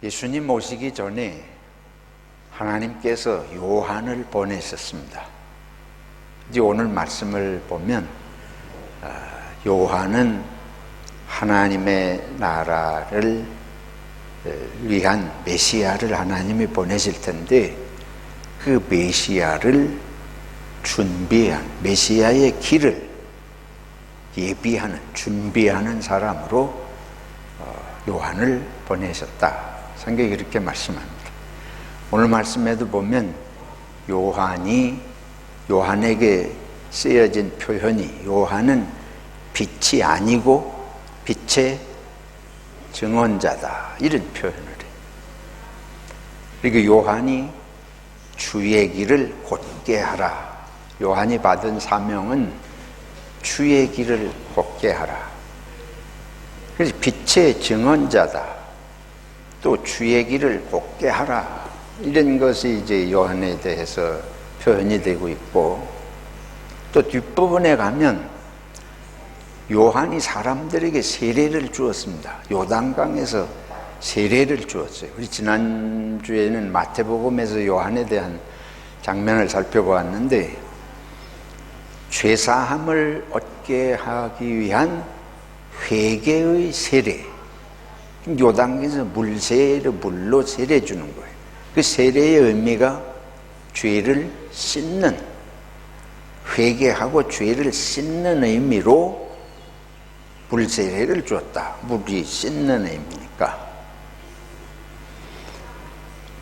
예수님 오시기 전에 하나님께서 요한을 보내셨습니다. 이제 오늘 말씀을 보면 요한은 하나님의 나라를 위한 메시아를 하나님이 보내실 텐데 그 메시아를 준비한 메시아의 길을 예비하는 준비하는 사람으로 요한을 보내셨다. 성경이 이렇게 말씀합니다. 오늘 말씀에도 보면 요한에게 쓰여진 표현이 요한은 빛이 아니고 빛의 증언자다 이런 표현을 해요. 그리고 요한이 주의 길을 곧게 하라. 요한이 받은 사명은 주의 길을 곧게 하라. 그래서 빛의 증언자다. 또 주의 길을 곧게 하라. 이런 것이 이제 요한에 대해서 표현이 되고 있고, 또 뒷부분에 가면 요한이 사람들에게 세례를 주었습니다. 요단강에서 세례를 주었어요. 우리 지난주에는 마태복음에서 요한에 대한 장면을 살펴보았는데, 죄사함을 얻게 하기 위한 회개의 세례, 요단강에서 물로 세례 주는 거예요. 그 세례의 의미가 죄를 씻는, 회개하고 죄를 씻는 의미로 물세례를 주었다. 물이 씻는 의미니까.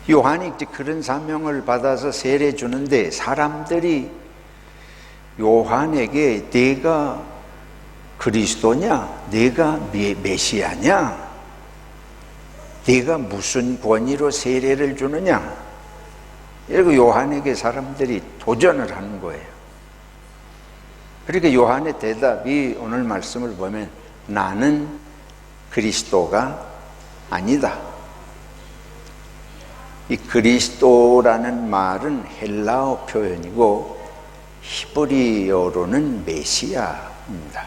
요한이 그런 사명을 받아서 세례 주는데 사람들이 요한에게 네가 그리스도냐? 네가 메시아냐? 네가 무슨 권위로 세례를 주느냐? 이러고 요한에게 사람들이 도전을 하는 거예요. 그러니까 요한의 대답이 오늘 말씀을 보면 나는 그리스도가 아니다. 이 그리스도라는 말은 헬라어 표현이고 히브리어로는 메시아입니다.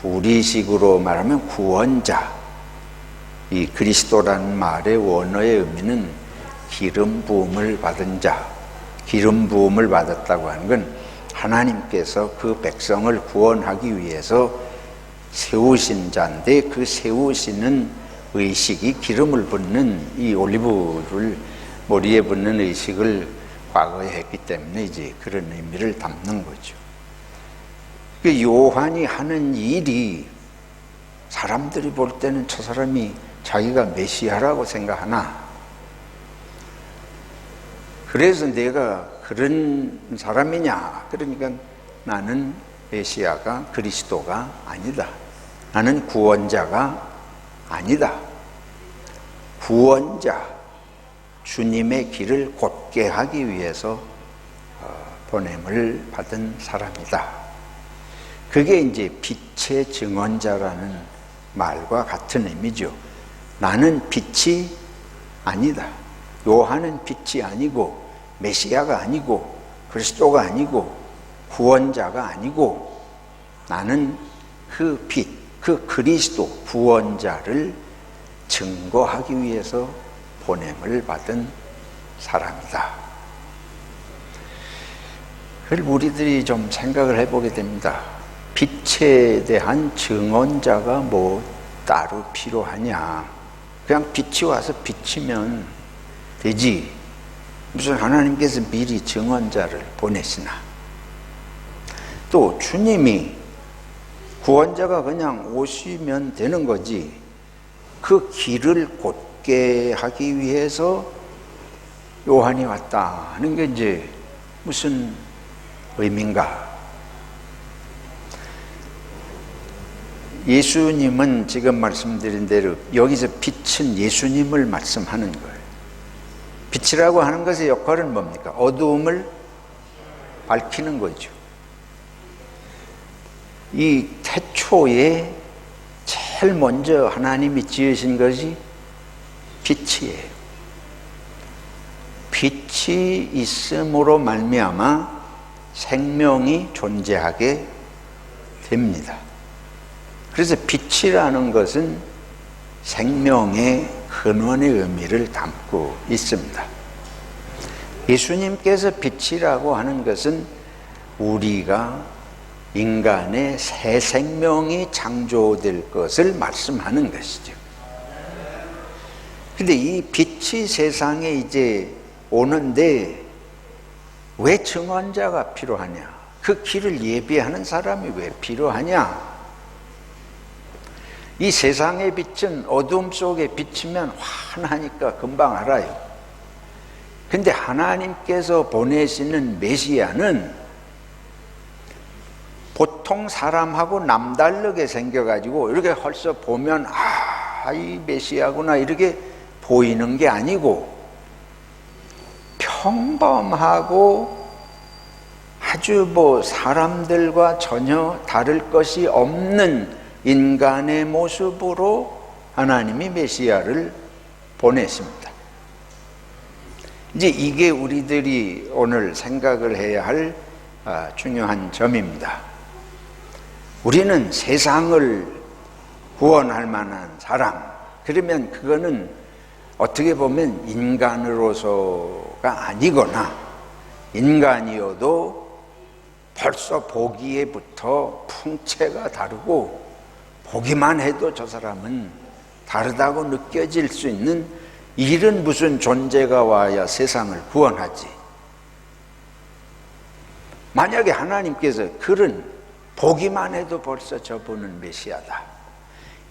구리식으로 말하면 구원자. 이 그리스도라는 말의 원어의 의미는 기름 부음을 받은 자, 기름 부음을 받았다고 하는 건 하나님께서 그 백성을 구원하기 위해서 세우신 자인데, 그 세우시는 의식이 기름을 붓는 이 올리브를 머리에 붓는 의식을 과거에 했기 때문에 이제 그런 의미를 담는 거죠. 그 요한이 하는 일이 사람들이 볼 때는 저 사람이 자기가 메시아라고 생각하나? 그래서 내가 그런 사람이냐? 그러니까 나는 메시아가 그리스도가 아니다. 나는 구원자가 아니다. 구원자, 주님의 길을 곧게 하기 위해서 보냄을 받은 사람이다. 그게 이제 빛의 증언자라는 말과 같은 의미죠. 나는 빛이 아니다. 요한은 빛이 아니고 메시아가 아니고 그리스도가 아니고 구원자가 아니고 나는 그 빛, 그 그리스도 구원자를 증거하기 위해서 보냄을 받은 사람이다. 그걸 우리들이 좀 생각을 해보게 됩니다. 빛에 대한 증언자가 뭐 따로 필요하냐? 그냥 빛이 와서 비치면 되지. 무슨 하나님께서 미리 증언자를 보내시나? 또 주님이 구원자가 그냥 오시면 되는 거지. 그 길을 곧게 하기 위해서 요한이 왔다 하는 게 이제 무슨 의미인가? 예수님은 지금 말씀드린 대로 여기서 빛은 예수님을 말씀하는 거예요. 빛이라고 하는 것의 역할은 뭡니까? 어두움을 밝히는 거죠. 이 태초에 제일 먼저 하나님이 지으신 것이 빛이에요. 빛이 있음으로 말미암아 생명이 존재하게 됩니다. 그래서 빛이라는 것은 생명의 근원의 의미를 담고 있습니다. 예수님께서 빛이라고 하는 것은 우리가 인간의 새 생명이 창조될 것을 말씀하는 것이죠. 근데 이 빛이 세상에 이제 오는데 왜 증언자가 필요하냐? 그 길을 예비하는 사람이 왜 필요하냐? 이 세상의 빛은 어둠 속에 비치면 환하니까 금방 알아요. 근데 하나님께서 보내시는 메시아는 보통 사람하고 남다르게 생겨가지고 이렇게 벌써 보면 이 메시아구나 이렇게 보이는 게 아니고 평범하고 아주 사람들과 전혀 다를 것이 없는 인간의 모습으로 하나님이 메시아를 보내십니다. 이제 이게 우리들이 오늘 생각을 해야 할 중요한 점입니다. 우리는 세상을 구원할 만한 사람, 그러면 그거는 어떻게 보면 인간으로서가 아니거나 인간이어도 벌써 보기에부터 풍채가 다르고 보기만 해도 저 사람은 다르다고 느껴질 수 있는 이런 무슨 존재가 와야 세상을 구원하지. 만약에 하나님께서 그런 보기만 해도 벌써 저분은 메시아다,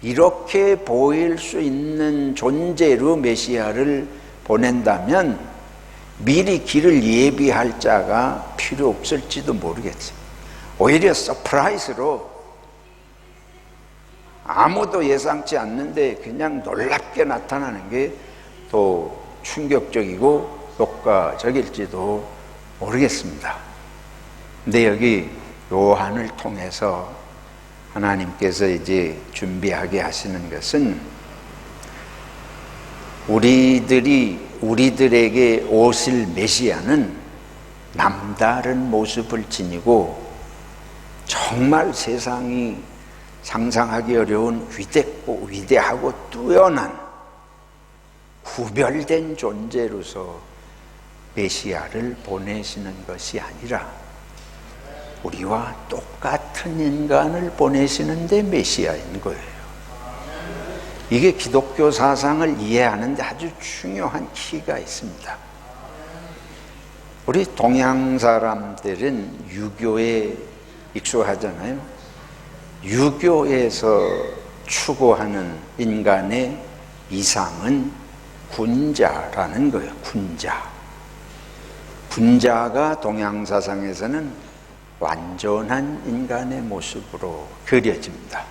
이렇게 보일 수 있는 존재로 메시아를 보낸다면 미리 길을 예비할 자가 필요 없을지도 모르겠어요. 오히려 서프라이즈로 아무도 예상치 않는데 그냥 놀랍게 나타나는 게 더 충격적이고 효과적일지도 모르겠습니다. 근데 여기 요한을 통해서 하나님께서 이제 준비하게 하시는 것은 우리들에게 오실 메시아는 남다른 모습을 지니고 정말 세상이 상상하기 어려운 위대하고 뛰어난 구별된 존재로서 메시아를 보내시는 것이 아니라 우리와 똑같은 인간을 보내시는데 메시아인 거예요. 이게 기독교 사상을 이해하는데 아주 중요한 키가 있습니다. 우리 동양 사람들은 유교에 익숙하잖아요. 유교에서 추구하는 인간의 이상은 군자라는 거예요. 군자가 동양 사상에서는 완전한 인간의 모습으로 그려집니다.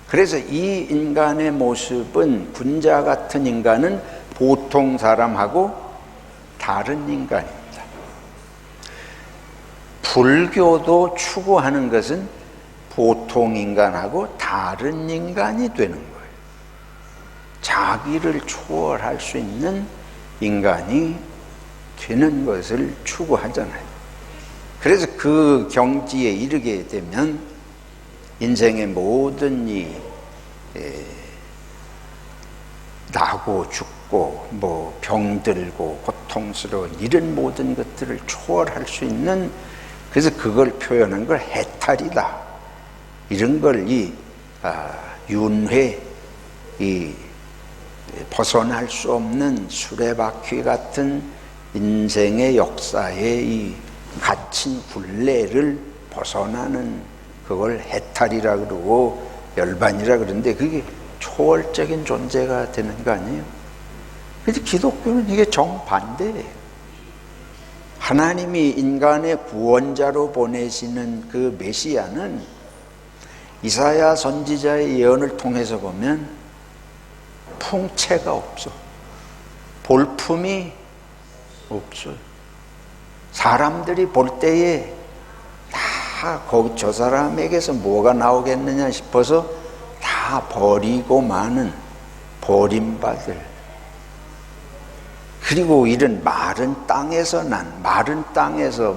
그래서 이 인간의 모습은, 군자 같은 인간은 보통 사람하고 다른 인간입니다. 불교도 추구하는 것은 보통 인간하고 다른 인간이 되는 거예요. 자기를 초월할 수 있는 인간이 되는 것을 추구하잖아요. 그래서 그 경지에 이르게 되면 인생의 모든 나고 죽고 병들고 고통스러운 이런 모든 것들을 초월할 수 있는, 그래서 그걸 표현한 걸 해탈이다, 이런 걸 윤회, 벗어날 수 없는 수레바퀴 같은 인생의 역사의 갇힌 굴레를 벗어나는 그걸 해탈이라 그러고 열반이라 그러는데 그게 초월적인 존재가 되는 거 아니에요? 근데 기독교는 이게 정반대예요. 하나님이 인간의 구원자로 보내시는 그 메시아는 이사야 선지자의 예언을 통해서 보면 풍채가 없어. 볼품이 없어요. 사람들이 볼 때에 다 저 사람에게서 뭐가 나오겠느냐 싶어서 다 버리고 마는 버림받을, 그리고 이런 마른 땅에서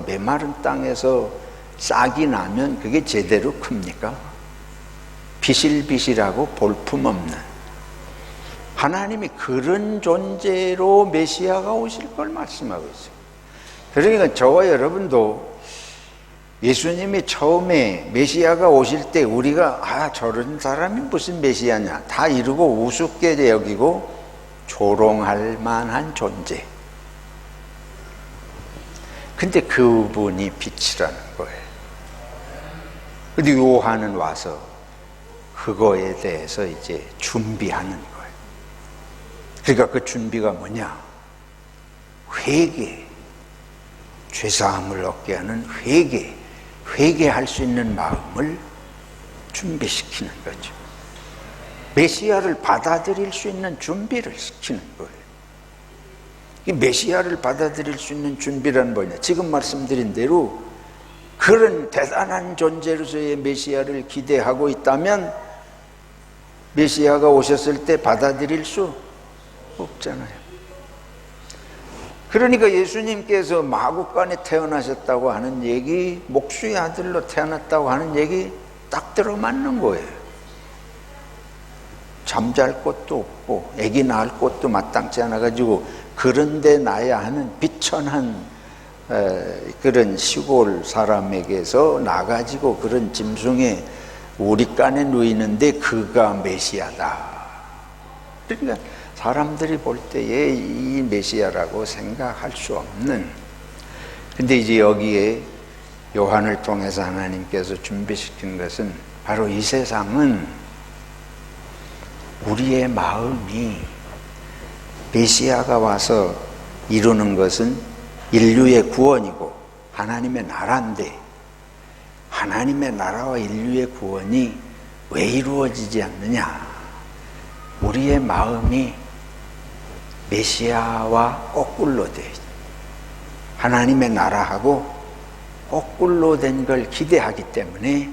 메마른 땅에서 싹이 나면 그게 제대로 큽니까? 비실비실하고 볼품없는, 하나님이 그런 존재로 메시아가 오실 걸 말씀하고 있어요. 그러니까 저와 여러분도 예수님이 처음에 메시아가 오실 때 우리가 저런 사람이 무슨 메시아냐 다 이러고 우습게 여기고 조롱할 만한 존재. 근데 그분이 빛이라는 거예요. 근데 요한은 와서 그거에 대해서 이제 준비하는 거예요. 그러니까 그 준비가 뭐냐? 회개, 죄사함을 얻게 하는 회개할 수 있는 마음을 준비시키는 거죠. 메시아를 받아들일 수 있는 준비를 시키는 거예요. 이 메시아를 받아들일 수 있는 준비란 뭐냐? 지금 말씀드린 대로 그런 대단한 존재로서의 메시아를 기대하고 있다면 메시아가 오셨을 때 받아들일 수 없잖아요. 그러니까 예수님께서 마구간에 태어나셨다고 하는 얘기, 목수의 아들로 태어났다고 하는 얘기 딱 들어맞는 거예요. 잠잘 곳도 없고 아기 낳을 곳도 마땅치 않아가지고 그런데 나야 하는 비천한 그런 시골 사람에게서 나가지고 그런 짐승의 우리간에 누이는데 그가 메시아다. 그러니까 사람들이 볼 때에 이 메시아라고 생각할 수 없는, 근데 이제 여기에 요한을 통해서 하나님께서 준비시킨 것은 바로 이 세상은 우리의 마음이 메시아가 와서 이루는 것은 인류의 구원이고 하나님의 나라인데, 하나님의 나라와 인류의 구원이 왜 이루어지지 않느냐? 우리의 마음이 메시아와 거꾸로 돼 있어요. 하나님의 나라하고 거꾸로 된 걸 기대하기 때문에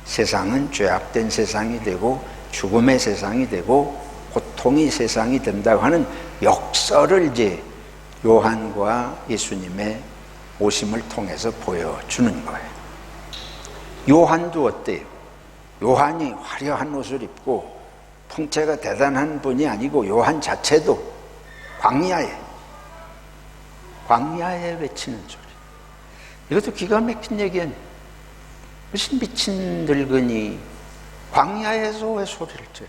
세상은 죄악된 세상이 되고 죽음의 세상이 되고 고통의 세상이 된다고 하는 역설을 이제 요한과 예수님의 오심을 통해서 보여주는 거예요. 요한도 어때요? 요한이 화려한 옷을 입고 풍채가 대단한 분이 아니고 요한 자체도 광야에 외치는 소리. 이것도 기가 막힌 얘기는 무슨 미친 늙은이 광야에서 왜 소리를 쳐요?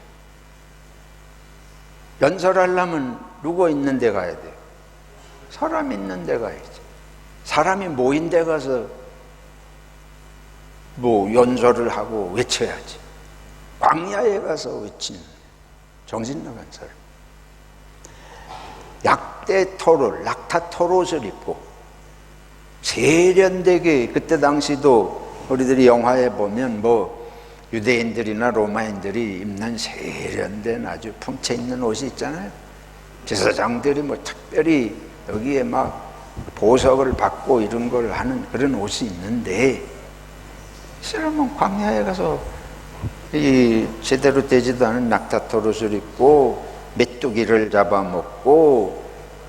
연설하려면 누구 있는 데 가야 돼요? 사람 있는 데 가야지. 사람이 모인 데 가서 연설을 하고 외쳐야지. 광야에 가서 외치는 정신 나간 사람. 낙타토롯을 입고 세련되게, 그때 당시도 우리들이 영화에 보면 유대인들이나 로마인들이 입는 세련된 아주 풍채 있는 옷이 있잖아요. 제사장들이 특별히 여기에 보석을 받고 이런 걸 하는 그런 옷이 있는데, 이 사람은 광야에 가서 제대로 되지도 않은 낙타토롯을 입고 메뚜기를 잡아먹고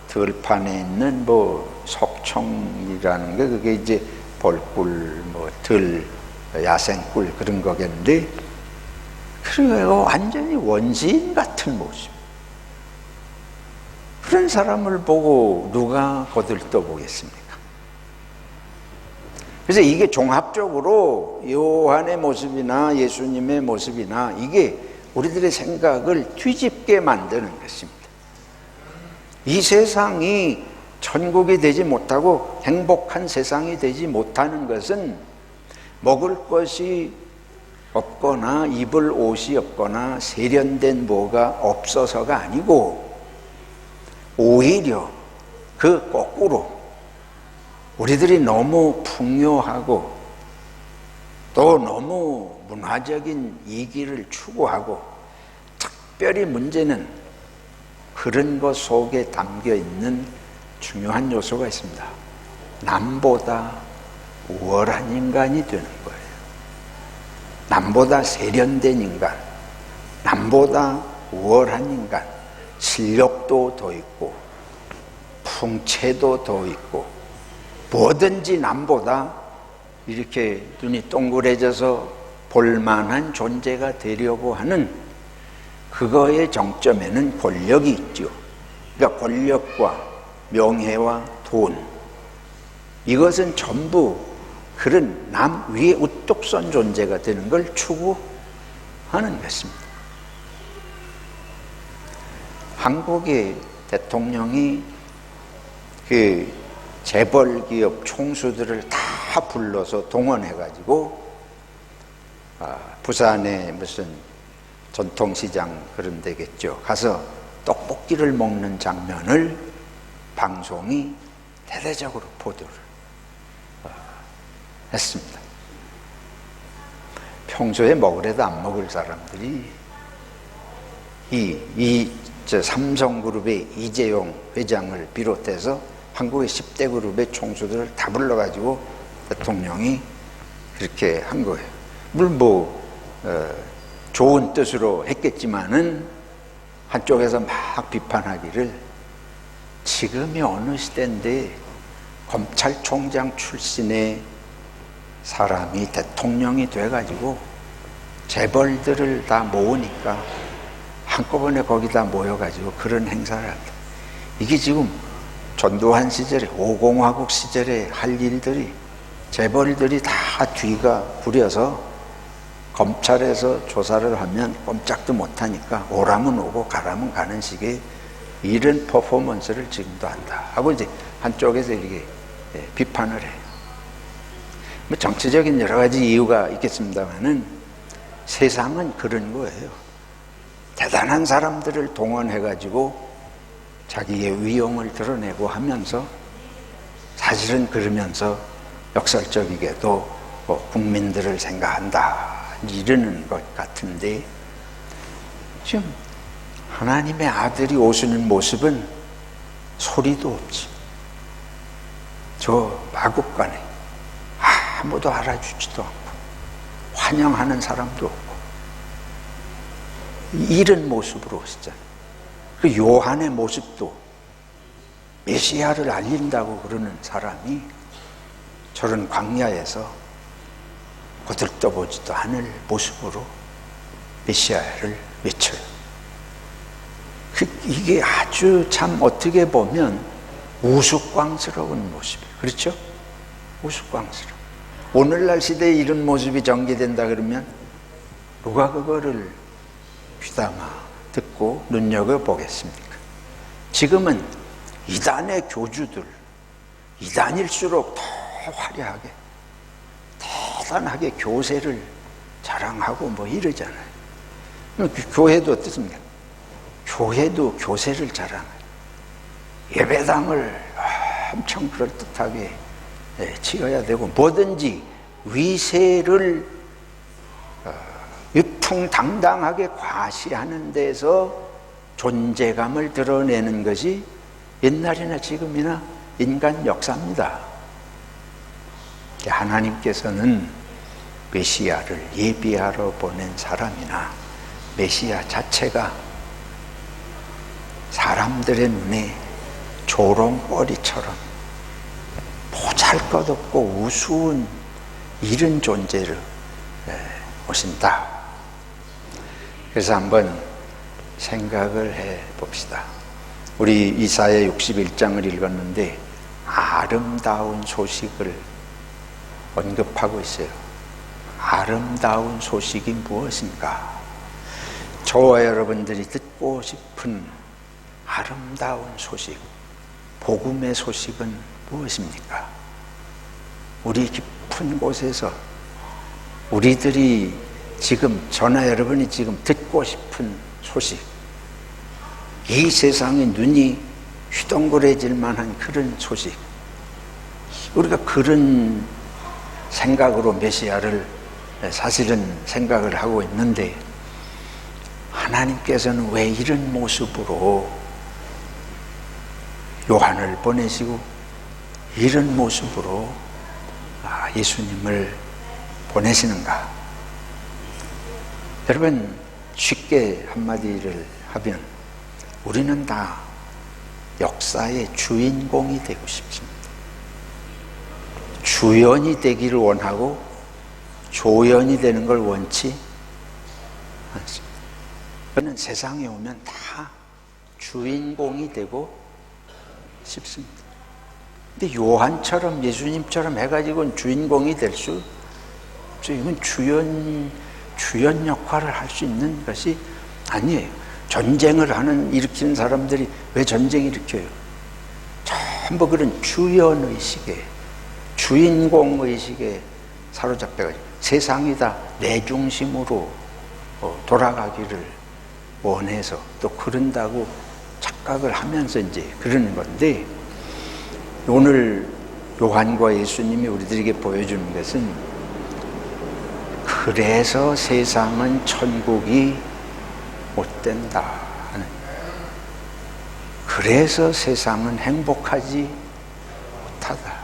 들판에 있는 석청이라는 게 그게 이제 벌꿀, 야생꿀 그런 거겠는데, 그러니까 완전히 원시인 같은 모습. 그런 사람을 보고 누가 거들떠 보겠습니까? 그래서 이게 종합적으로 요한의 모습이나 예수님의 모습이나 이게 우리들의 생각을 뒤집게 만드는 것입니다. 이 세상이 천국이 되지 못하고 행복한 세상이 되지 못하는 것은 먹을 것이 없거나 입을 옷이 없거나 세련된 뭐가 없어서가 아니고, 오히려 그 거꾸로 우리들이 너무 풍요하고 또 너무 문화적인 이기를 추구하고, 특별히 문제는 그런 것 속에 담겨 있는 중요한 요소가 있습니다. 남보다 우월한 인간이 되는 거예요. 남보다 세련된 인간, 남보다 우월한 인간, 실력도 더 있고 풍채도 더 있고 뭐든지 남보다 이렇게 눈이 동그래져서 볼만한 존재가 되려고 하는 그거의 정점에는 권력이 있죠. 그러니까 권력과 명예와 돈, 이것은 전부 그런 남 위에 우뚝 선 존재가 되는 걸 추구하는 것입니다. 한국의 대통령이 그 재벌 기업 총수들을 다 불러서 동원해가지고 부산에 무슨 전통시장 그런 데겠죠. 가서 떡볶이를 먹는 장면을 방송이 대대적으로 보도를 했습니다. 평소에 먹으래도 안 먹을 사람들이 삼성그룹의 이재용 회장을 비롯해서 한국의 10대 그룹의 총수들을 다 불러가지고 대통령이 그렇게 한 거예요. 물론 좋은 뜻으로 했겠지만은 한쪽에서 막 비판하기를, 지금이 어느 시대인데 검찰총장 출신의 사람이 대통령이 돼가지고 재벌들을 다 모으니까 한꺼번에 거기다 모여가지고 그런 행사를 한다. 이게 지금 전두환 시절에, 5공화국 시절에 할 일들이 재벌들이 다 뒤가 부려서 검찰에서 조사를 하면 꼼짝도 못하니까 오라면 오고 가라면 가는 식의 이런 퍼포먼스를 지금도 한다 하고 이제 한쪽에서 이렇게 비판을 해요. 뭐 정치적인 여러 가지 이유가 있겠습니다만은 세상은 그런 거예요. 대단한 사람들을 동원해가지고 자기의 위용을 드러내고 하면서 사실은 그러면서 역설적이게도 국민들을 생각한다 이러는 것 같은데, 지금 하나님의 아들이 오시는 모습은 소리도 없지. 저 마국간에 아무도 알아주지도 않고 환영하는 사람도 없고 이런 모습으로 오시잖아요. 그 요한의 모습도 메시아를 알린다고 그러는 사람이 저런 광야에서 거들떠보지도 않을 모습으로 메시아를 외쳐요. 이게 아주 참 어떻게 보면 우스꽝스러운 모습이에요. 그렇죠? 우스꽝스러워. 오늘날 시대에 이런 모습이 전개된다 그러면 누가 그거를 귀담아 듣고 눈여겨보겠습니까? 지금은 이단의 교주들, 이단일수록 더 화려하게 대단하게 교세를 자랑하고 뭐 이러잖아요. 교회도 어떻습니까? 교회도 교세를 자랑해요. 예배당을 엄청 그럴듯하게 치러야 되고 뭐든지 위세를 위풍당당하게 과시하는 데서 존재감을 드러내는 것이 옛날이나 지금이나 인간 역사입니다. 하나님께서는 메시아를 예비하러 보낸 사람이나 메시아 자체가 사람들의 눈에 조롱거리처럼 보잘것없고 우스운 이런 존재를 오신다. 그래서 한번 생각을 해 봅시다. 우리 이사야 61장을 읽었는데 아름다운 소식을 언급하고 있어요. 아름다운 소식이 무엇인가? 저와 여러분들이 듣고 싶은 아름다운 소식, 복음의 소식은 무엇입니까? 우리 깊은 곳에서 우리들이 지금 저나 여러분이 지금 듣고 싶은 소식, 이 세상의 눈이 휘둥그레질 만한 그런 소식, 우리가 그런 생각으로 메시아를 사실은 생각을 하고 있는데 하나님께서는 왜 이런 모습으로 요한을 보내시고 이런 모습으로 예수님을 보내시는가? 여러분, 쉽게 한마디를 하면 우리는 다 역사의 주인공이 되고 싶습니다. 주연이 되기를 원하고 조연이 되는 걸 원치 않습니다. 저는 세상에 오면 다 주인공이 되고 싶습니다. 근데 요한처럼 예수님처럼 해가지고는 주인공이 될 수 없어요. 이건 주연 역할을 할 수 있는 것이 아니에요. 전쟁을 일으키는 사람들이 왜 전쟁 일으켜요? 전부 그런 주연의식에, 주인공의식에 사로잡혀가지고 세상이 다 내 중심으로 돌아가기를 원해서 또 그런다고 착각을 하면서 이제 그러는 건데, 오늘 요한과 예수님이 우리들에게 보여주는 것은 그래서 세상은 천국이 못 된다 하는, 그래서 세상은 행복하지 못하다.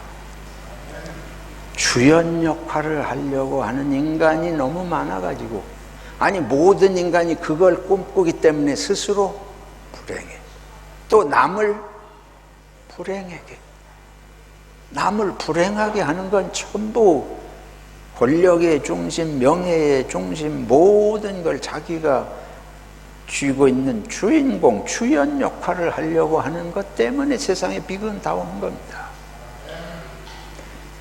주연 역할을 하려고 하는 인간이 너무 많아가지고, 아니 모든 인간이 그걸 꿈꾸기 때문에 스스로 불행해. 또 남을 불행하게 하는 건 전부 권력의 중심, 명예의 중심, 모든 걸 자기가 쥐고 있는 주인공, 주연 역할을 하려고 하는 것 때문에 세상에 비극은 다 오는 겁니다.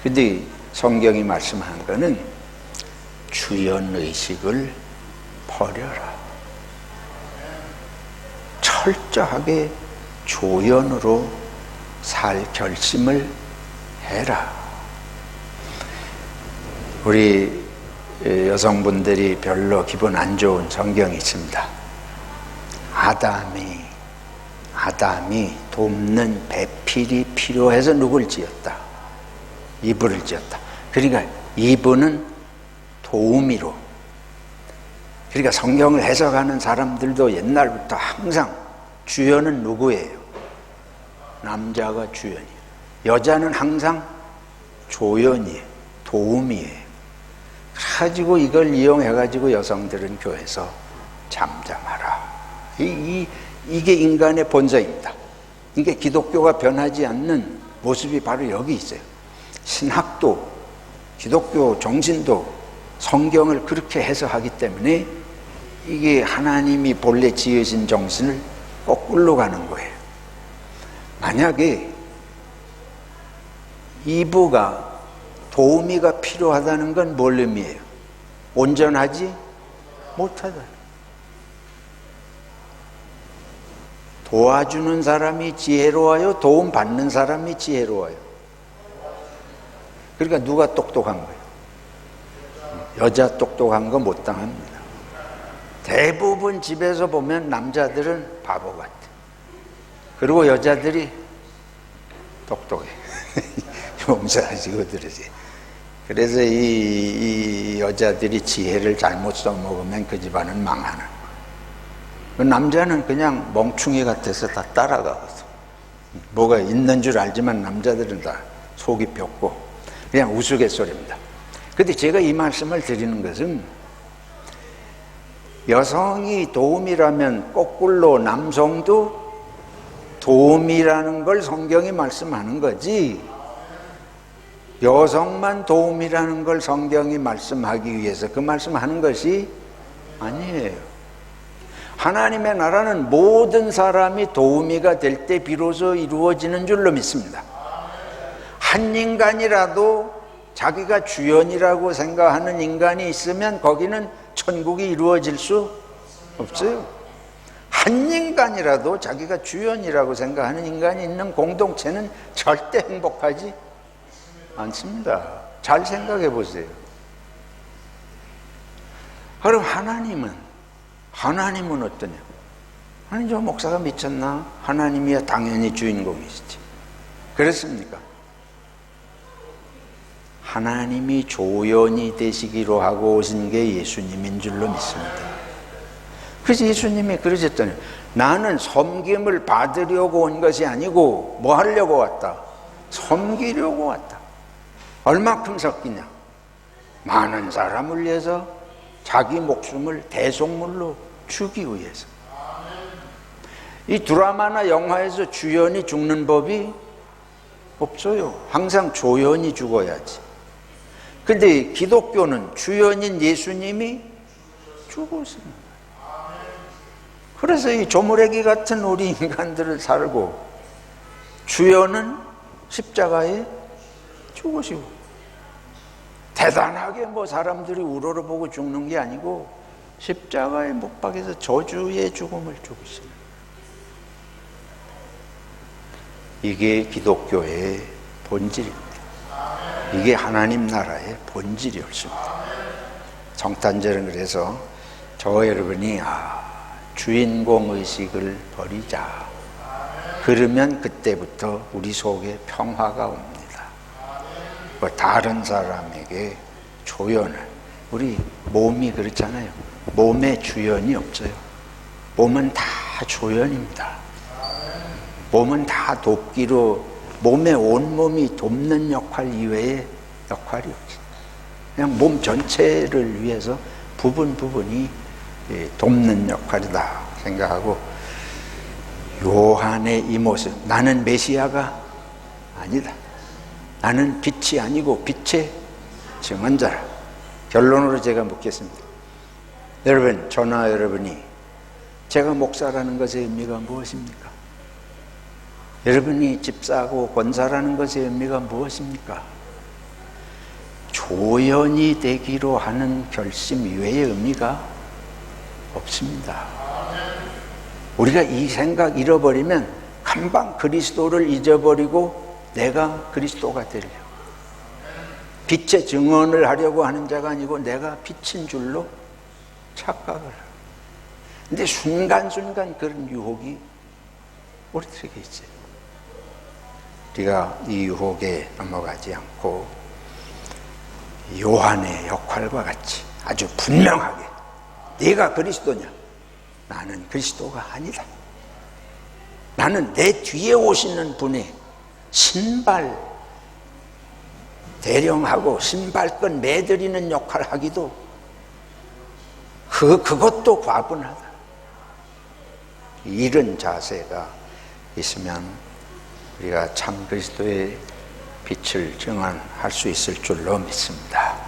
근데 성경이 말씀하는 거는 주연의식을 버려라. 철저하게 조연으로 살 결심을 해라. 우리 여성분들이 별로 기분 안 좋은 성경이 있습니다. 아담이 돕는 배필이 필요해서 누굴 지었다? 이브를 지었다. 그러니까 이브는 도우미로. 그러니까 성경을 해석하는 사람들도 옛날부터 항상 주연은 누구예요? 남자가 주연이에요. 여자는 항상 조연이에요. 도우미예요. 가지고 이걸 이용해가지고 여성들은 교회에서 잠잠하라. 이게 인간의 본성입니다. 이게 기독교가 변하지 않는 모습이 바로 여기 있어요. 신학도 기독교 정신도 성경을 그렇게 해석하기 때문에 이게 하나님이 본래 지으신 정신을 거꾸로 가는 거예요. 만약에 이브가 도우미가 필요하다는 건 뭘 의미해요? 온전하지 못하다. 도와주는 사람이 지혜로워요? 도움받는 사람이 지혜로워요? 그러니까 누가 똑똑한 거예요? 여자 똑똑한 거 못 당합니다. 대부분 집에서 보면 남자들은 바보 같아. 그리고 여자들이 똑똑해. 용서하시고 들으세요. 그래서 이 여자들이 지혜를 잘못 써먹으면 그 집안은 망하는 거예요. 그 남자는 그냥 멍충이 같아서 다 따라가거든. 뭐가 있는 줄 알지만 남자들은 다 속이 벽고 그냥 우스갯소리입니다. 그런데 제가 이 말씀을 드리는 것은 여성이 도움이라면 거꾸로 남성도 도움이라는 걸 성경이 말씀하는 거지, 여성만 도움이라는 걸 성경이 말씀하기 위해서 그 말씀하는 것이 아니에요. 하나님의 나라는 모든 사람이 도우미가 될 때 비로소 이루어지는 줄로 믿습니다. 한 인간이라도 자기가 주연이라고 생각하는 인간이 있으면 거기는 천국이 이루어질 수 없어요. 한 인간이라도 자기가 주연이라고 생각하는 인간이 있는 공동체는 절대 행복하지 않습니다. 잘 생각해 보세요. 그럼 하나님은 어떠냐? 아니, 저 목사가 미쳤나? 하나님이야 당연히 주인공이시지. 그렇습니까? 하나님이 조연이 되시기로 하고 오신 게 예수님인 줄로 믿습니다. 그래서 예수님이 그러셨잖아요. 나는 섬김을 받으려고 온 것이 아니고 뭐 하려고 왔다? 섬기려고 왔다. 얼마큼 섞이냐? 많은 사람을 위해서 자기 목숨을 대속물로 주기 위해서. 이 드라마나 영화에서 주연이 죽는 법이 없어요. 항상 조연이 죽어야지. 근데 기독교는 주연인 예수님이 죽었습니다. 그래서 이 조물애기 같은 우리 인간들을 살고 주여는 십자가에 죽으시고 대단하게 뭐 사람들이 우러러보고 죽는 게 아니고 십자가에 못 박혀서 저주의 죽음을 죽으시는, 이게 기독교의 본질입니다. 이게 하나님 나라의 본질이 옳습니다. 성탄절은 그래서 저 여러분이 주인공 의식을 버리자. 그러면 그때부터 우리 속에 평화가 옵니다. 다른 사람에게 조연을, 우리 몸이 그렇잖아요. 몸에 주연이 없어요. 몸은 다 조연입니다. 몸은 다 돕기로, 몸의 온몸이 돕는 역할 이외에 역할이 없어요. 그냥 몸 전체를 위해서 부분이 돕는 역할이다 생각하고, 요한의 이 모습, 나는 메시아가 아니다, 나는 빛이 아니고 빛의 증언자라. 결론으로 제가 묻겠습니다. 여러분, 저나 여러분이 제가 목사라는 것의 의미가 무엇입니까? 여러분이 집사고 권사라는 것의 의미가 무엇입니까? 조연이 되기로 하는 결심 이외의 의미가 없습니다. 우리가 이 생각 잃어버리면 금방 그리스도를 잊어버리고 내가 그리스도가 되려고, 빛의 증언을 하려고 하는 자가 아니고 내가 빛인 줄로 착각을 하고, 근데 순간순간 그런 유혹이 우리들에게 있어요. 우리가 이 유혹에 넘어가지 않고 요한의 역할과 같이 아주 분명하게, 네가 그리스도냐? 나는 그리스도가 아니다. 나는 내 뒤에 오시는 분의 신발 대령하고 신발끈 매드리는 역할을 하기도 그것도 과분하다. 이런 자세가 있으면 우리가 참 그리스도의 빛을 증언할 수 있을 줄로 믿습니다.